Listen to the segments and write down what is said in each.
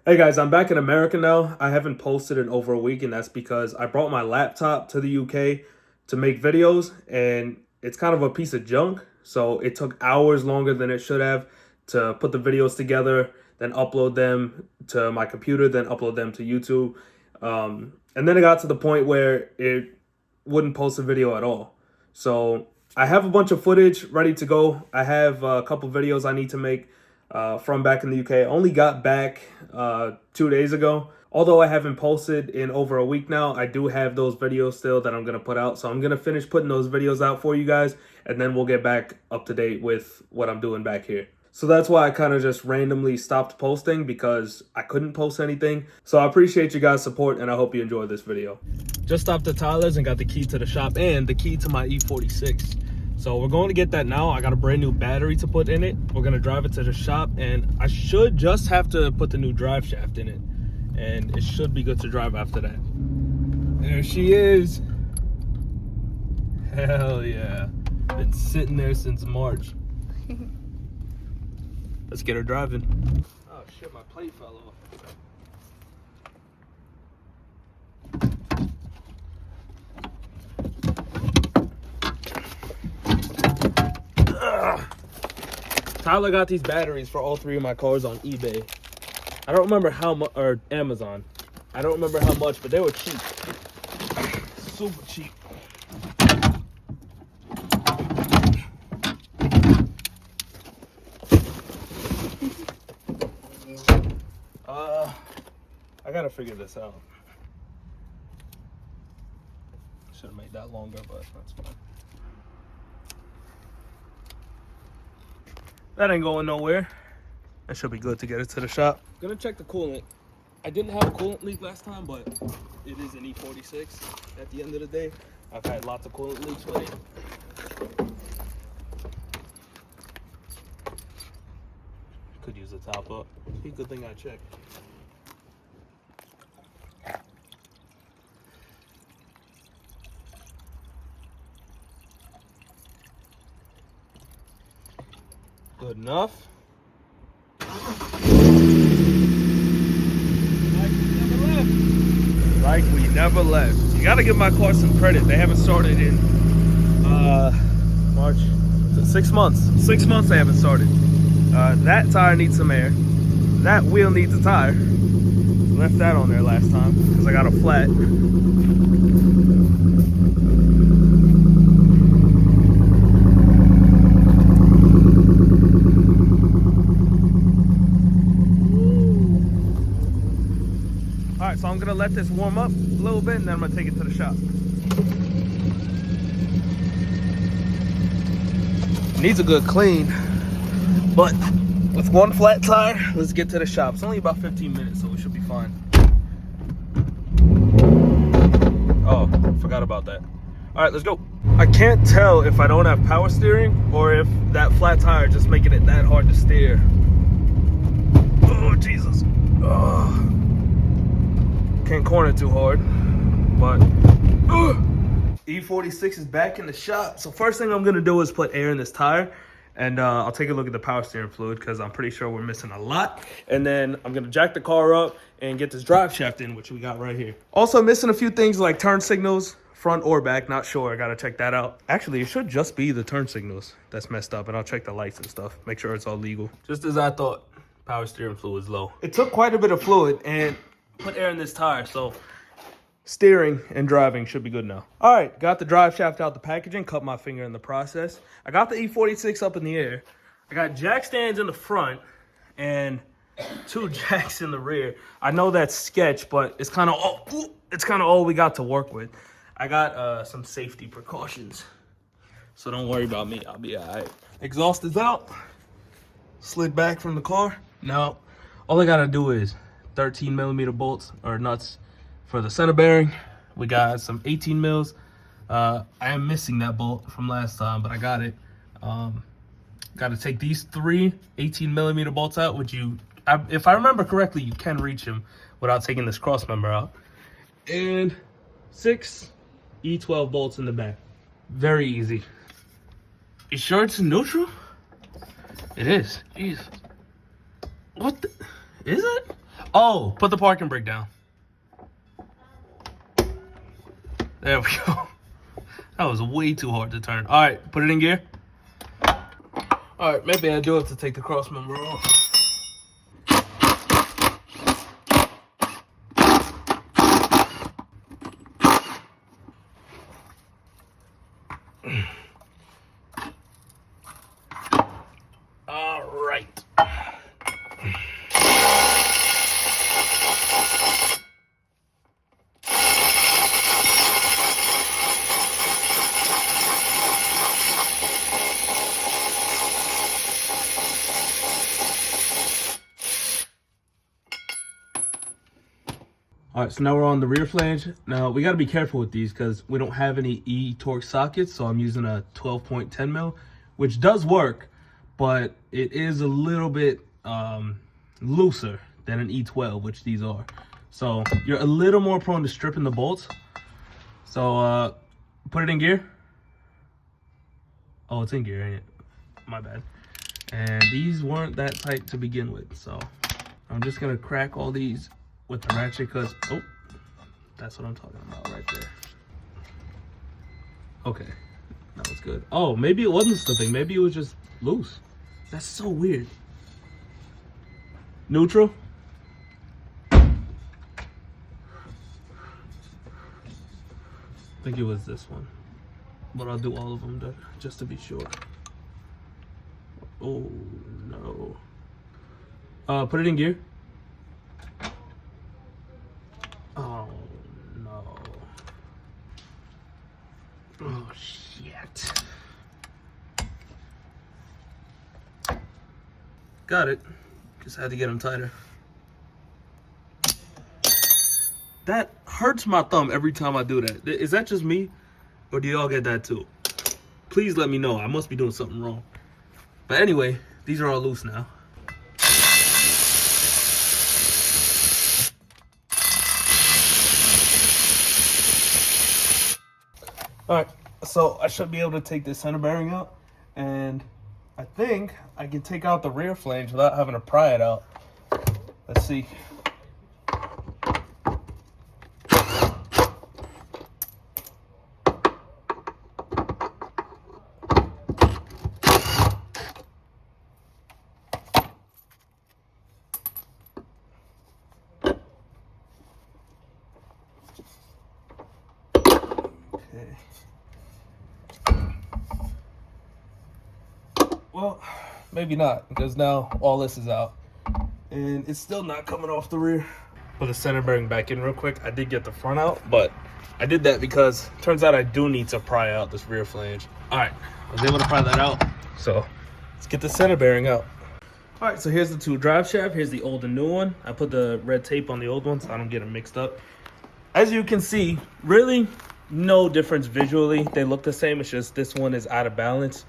Hey guys, I'm back in America now. I haven't posted in over a week, and that's because I brought my laptop to the UK to make videos, and it's kind of a piece of junk. So it took hours longer than it should have to put the videos together, then upload them to my computer, then upload them to YouTube. And then it got to the point where it wouldn't post a video at all. So I have a bunch of footage ready to go. I have a couple videos I need to make from back in the UK. Only got back 2 days ago. Although I haven't posted in over a week now, I do have those videos still that I'm going to put out. So I'm going to finish putting those videos out for you guys, and then we'll get back up to date with what I'm doing back here. So that's why I kind of just randomly stopped posting, because I couldn't post anything. So I appreciate you guys' support, and I hope you enjoy this video. Just stopped at Tyler's and got the key to the shop and the key to my E46. So we're going to get that now. I got a brand new battery to put in it. We're going to drive it to the shop, and I should just have to put the new drive shaft in it, and it should be good to drive after that. There she is. Hell yeah. Been sitting there since March. Let's get her driving. Oh shit, my plate fell off. Tyler got these batteries for all three of my cars on eBay. I don't remember how much, or Amazon. I don't remember how much, but they were cheap. Super cheap. I gotta figure this out. Should have made that longer, but that's fine. That ain't going nowhere. That should be good to get it to the shop. Gonna check the coolant. I didn't have a coolant leak last time, but it is an E46 at the end of the day. I've had lots of coolant leaks with it. Could use a top up. Be a good thing I checked. Good enough. Like we never left. You gotta give my car some credit. They haven't started in March. 6 months. 6 months they haven't started. That tire needs some air. That wheel needs a tire. Left that on there last time because I got a flat. Alright, so I'm gonna let this warm up a little bit, and then I'm gonna take it to the shop. Needs a good clean, but with one flat tire, let's get to the shop. It's only about 15 minutes, so we should be fine. Oh, forgot about that. Alright, let's go. I can't tell if I don't have power steering or if that flat tire just making it that hard to steer. Oh, Jesus. Oh. Can't corner too hard, but E46 is back in the shop. So first thing I'm gonna do is put air in this tire, and I'll take a look at the power steering fluid because I'm pretty sure we're missing a lot. And then I'm gonna jack the car up and get this drive shaft in, which we got right here. Also missing a few things like turn signals, front or back, not sure. I gotta check that out. Actually, it should just be the turn signals that's messed up, and I'll check the lights and stuff, make sure it's all legal. Just as I thought, power steering fluid is low. It took quite a bit of fluid and put air in this tire, so steering and driving should be good now. All right, got the drive shaft out the packaging, cut my finger in the process. I got the E46 up in the air. I got jack stands in the front and 2 jacks in the rear. I know that's sketch, but it's kind of all we got to work with. I got some safety precautions, so don't worry about me. I'll be all right. Exhaust is out. Slid back from the car. Now, all I gotta do is 13mm bolts or nuts for the center bearing. We got some 18 mils. I am missing that bolt from last time, but I got it. Got to take these 3 18mm bolts out, which if I remember correctly, you can reach them without taking this cross member out. And 6 E12 bolts in the back. Very easy. You sure it's neutral? It is. Jeez. What the? Is it? Oh, put the parking brake down. There we go. That was way too hard to turn. All right, put it in gear. All right, maybe I do have to take the cross member off. All right. All right, so now we're on the rear flange. Now we got to be careful with these because we don't have any E-torque sockets, so I'm using a 12.10 mil, which does work, but it is a little bit looser than an E12, which these are. So you're a little more prone to stripping the bolts. So put it in gear. Oh, it's in gear, ain't it? My bad. And these weren't that tight to begin with, so I'm just gonna crack all these with the ratchet because, oh, that's what I'm talking about right there. Okay, that was good. Oh, maybe it wasn't slipping. Maybe it was just loose. That's so weird. Neutral. I think it was this one, but I'll do all of them just to be sure. Oh no. Put it in gear. Oh no. Oh shit. Got it. Just had to get them tighter. That hurts my thumb every time I do that. Is that just me? Or do y'all get that too? Please let me know. I must be doing something wrong. But anyway, these are all loose now. All right, so I should be able to take this center bearing out, and I think I can take out the rear flange without having to pry it out. Let's see. Well, maybe not, because now all this is out and it's still not coming off the rear. Put the center bearing back in real quick. I did get the front out, but I did that because it turns out I do need to pry out this rear flange. All right, I was able to pry that out, so let's get the center bearing out. All right, so here's the two drive shaft. Here's the old and new one. I put the red tape on the old one so I don't get them mixed up. As you can see, really no difference visually. They look the same. It's just this one is out of balance.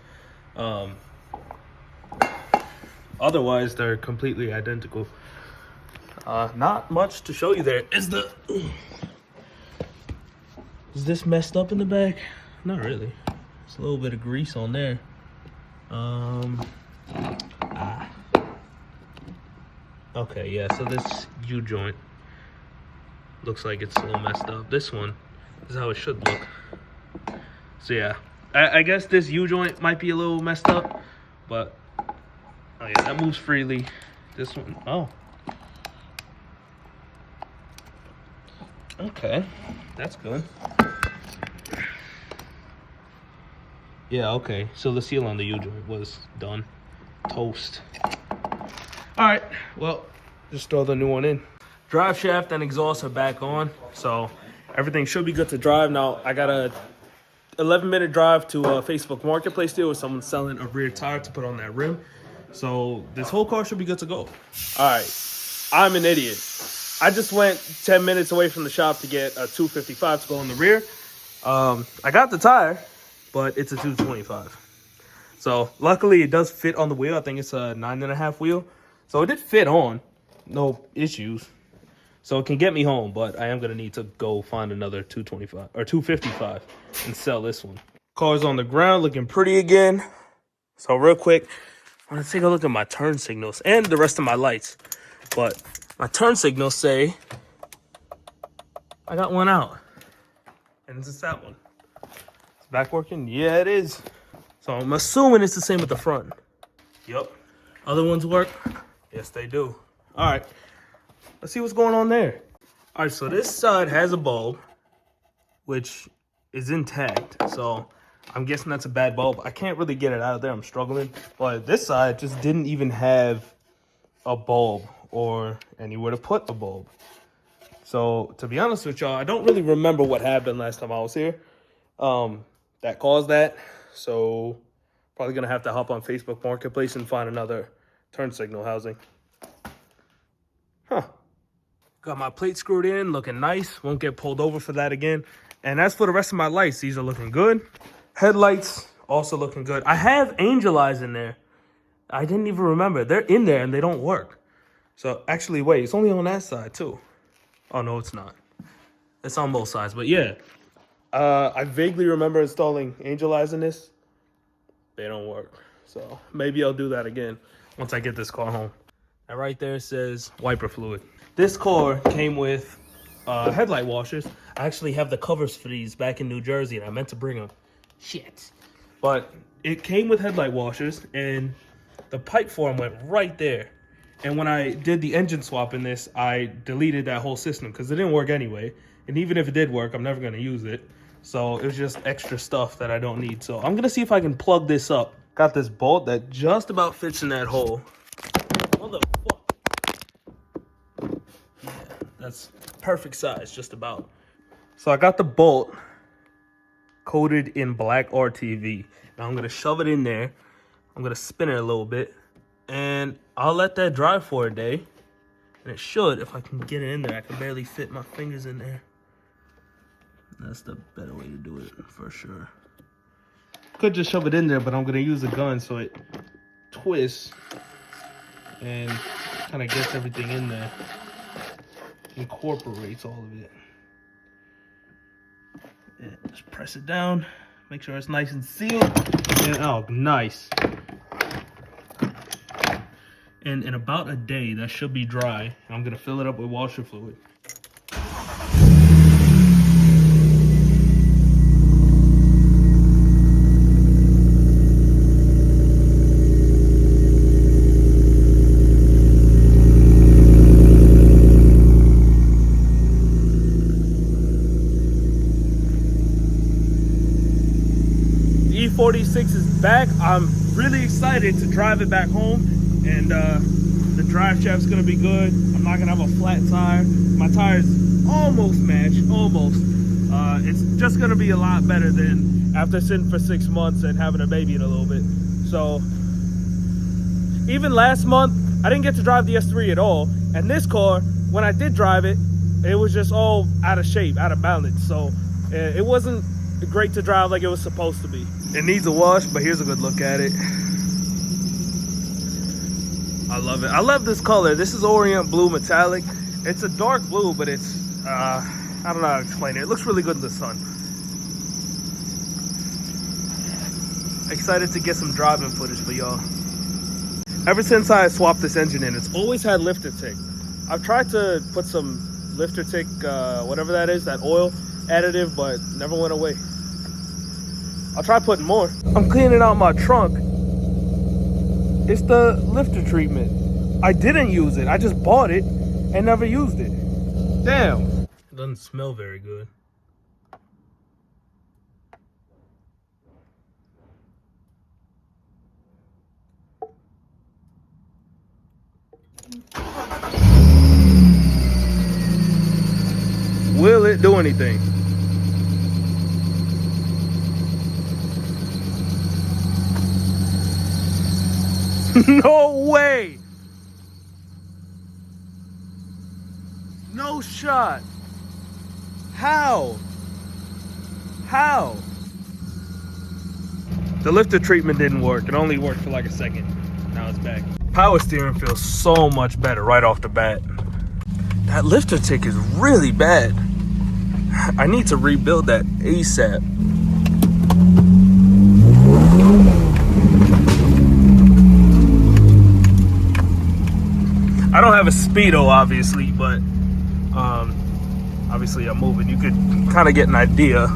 Otherwise, they're completely identical. Not much to show you there. Is this messed up in the back? Not really. It's a little bit of grease on there. Okay, yeah, so this U-joint looks like it's a little messed up. This one is how it should look. So yeah, I guess this U-joint might be a little messed up, but oh yeah, that moves freely. This one, oh. Okay, that's good. Yeah, okay, so the seal on the U-joint was done. Toast. All right, well, just throw the new one in. Drive shaft and exhaust are back on, so everything should be good to drive. Now, I got a 11-minute drive to a Facebook Marketplace deal where someone's selling a rear tire to put on that rim. So this whole car should be good to go. All right, I'm an idiot. I just went 10 minutes away from the shop to get a 255 to go in the rear. I got the tire, but it's a 225. So luckily it does fit on the wheel. I think it's a 9.5 wheel. So it did fit on, no issues. So it can get me home, but I am gonna need to go find another 225 or 255 and sell this one. Car's on the ground, looking pretty again. So real quick, I'm gonna take a look at my turn signals and the rest of my lights. But My turn signals say I got one out. And it's that one. It's back working? Yeah, it is. So I'm assuming it's the same with the front. Yep. Other ones work? Yes, they do. All right. Let's see what's going on there. All right, so this side has a bulb, which is intact. So I'm guessing that's a bad bulb. I can't really get it out of there. I'm struggling. But this side just didn't even have a bulb or anywhere to put a bulb. So to be honest with y'all, I don't really remember what happened last time I was here. That caused that. So probably gonna have to hop on Facebook Marketplace and find another turn signal housing. Huh. Got my plate screwed in, looking nice. Won't get pulled over for that again. And as for the rest of my lights, these are looking good. Headlights, also looking good. I have angel eyes in there. I didn't even remember. They're in there and they don't work. So actually, wait, it's only on that side too. Oh, no, it's not. It's on both sides, but yeah. I vaguely remember installing angel eyes in this. They don't work. So maybe I'll do that again once I get this car home. And right there says wiper fluid. This car came with headlight washers. I actually have the covers for these back in New Jersey, and I meant to bring them. Shit. But it came with headlight washers, and the pipe form went right there. And when I did the engine swap in this, I deleted that whole system because it didn't work anyway. And even if it did work, I'm never going to use it. So it was just extra stuff that I don't need. So I'm going to see if I can plug this up. Got this bolt that just about fits in that hole. What the fuck? Yeah, that's perfect size, just about. So I got the bolt coated in black RTV. Now I'm going to shove it in there. I'm going to spin it a little bit. And I'll let that dry for a day. And it should, if I can get it in there. I can barely fit my fingers in there. That's the better way to do it, for sure. Could just shove it in there, but I'm going to use a gun so it twists and kind of gets everything in there. Incorporates all of it. Yeah, just press it down. Make sure it's nice and sealed. And, oh, nice. And in about a day, that should be dry. I'm going to fill it up with washer fluid. The E46 is back. I'm really excited to drive it back home. And the drive shaft's gonna be good. I'm not gonna have a flat tire. My tires almost match, almost. It's just gonna be a lot better than after sitting for 6 months and having a baby in a little bit. So even last month, I didn't get to drive the S3 at all. And this car, when I did drive it, it was just all out of shape, out of balance. So it wasn't great to drive like it was supposed to be. It needs a wash, but here's a good look at it. I love it. I love this color. This is Orient Blue Metallic. It's a dark blue, but it's, I don't know how to explain it. It looks really good in the sun. Excited to get some driving footage for y'all. Ever since I swapped this engine in, it's always had lifter tick. I've tried to put some lifter tick, whatever that is, that oil additive, but never went away. I'll try putting more. I'm cleaning out my trunk. It's the lifter treatment. I didn't use it. I just bought it and never used it. Damn. It doesn't smell very good. Will it do anything? No way! No shot. How? How? The lifter treatment didn't work. It only worked for like a second. Now it's back. Power steering feels so much better right off the bat. That lifter tick is really bad. I need to rebuild that ASAP. I don't have a speedo, obviously, but obviously I'm moving. You could kind of get an idea.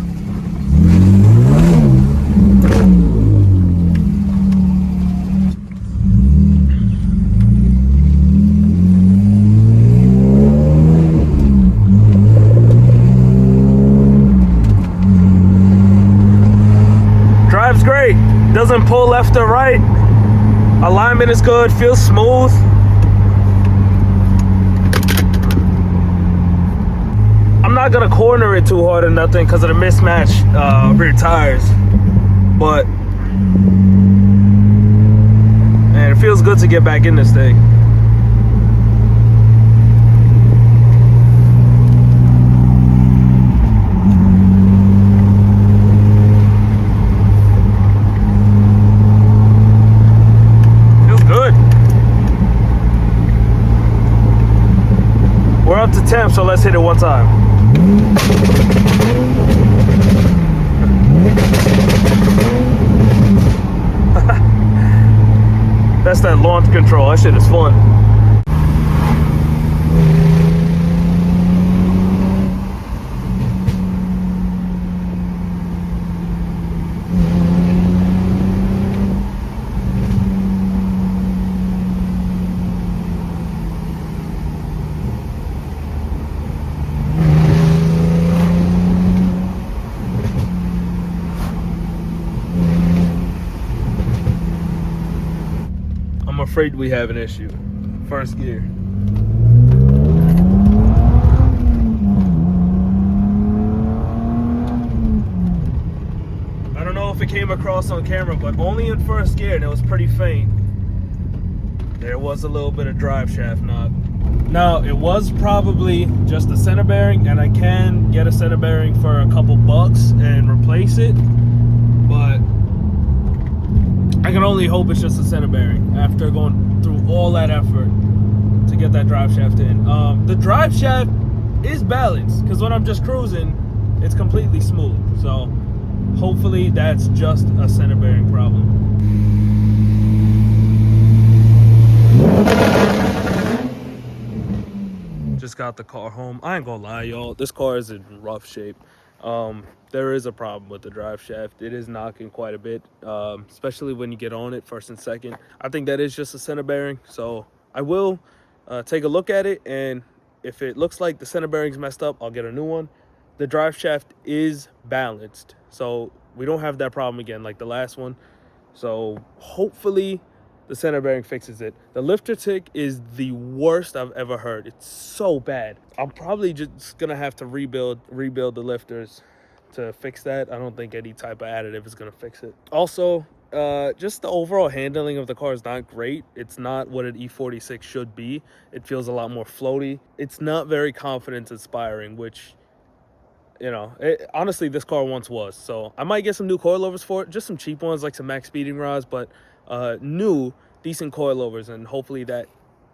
Drives great. Doesn't pull left or right. Alignment is good. Feels smooth. I'm not gonna corner it too hard or nothing because of the mismatched rear tires, but man, it feels good to get back in this thing. Feels good. We're up to 10, so let's hit it one time. That's that launch control. That shit is fun. I'm afraid we have an issue. First gear. I don't know if it came across on camera, but only in first gear, and it was pretty faint. There was a little bit of drive shaft knock. Now, it was probably just a center bearing, and I can get a center bearing for a couple bucks and replace it, but I can only hope it's just a center bearing after going through all that effort to get that drive shaft in. The drive shaft is balanced because when I'm just cruising, it's completely smooth. So hopefully that's just a center bearing problem. Just got the car home. I ain't gonna lie, y'all. This car is in rough shape. There is a problem with the drive shaft. It is knocking quite a bit, especially when you get on it first and second. I think that is just a center bearing, so I will take a look at it, and if it looks like the center bearing's messed up, I'll get a new one. The drive shaft is balanced, so we don't have that problem again like the last one. So hopefully the center bearing fixes it. The lifter tick is the worst I've ever heard. It's so bad. I'm probably just gonna have to rebuild the lifters to fix that. I don't think any type of additive is gonna fix it. Also, just the overall handling of the car is not great. It's not what an E46 should be. It feels a lot more floaty. It's not very confidence inspiring, which, you know, honestly, this car once was. So I might get some new coilovers for it, just some cheap ones like some max speeding rods, but new decent coilovers, and hopefully that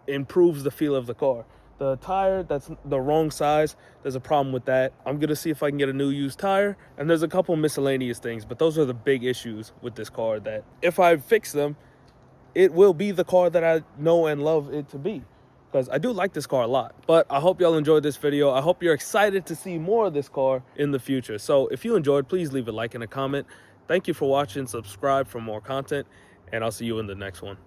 improves the feel of the car. The tire, that's the wrong size. There's a problem with that. I'm gonna see if I can get a new used tire, and there's a couple miscellaneous things, but those are the big issues with this car that if I fix them, it will be the car that I know and love it to be, because I do like this car a lot. But I hope y'all enjoyed this video. I hope you're excited to see more of this car in the future. So if you enjoyed, please leave a like and a comment. Thank you for watching. Subscribe for more content, and I'll see you in the next one.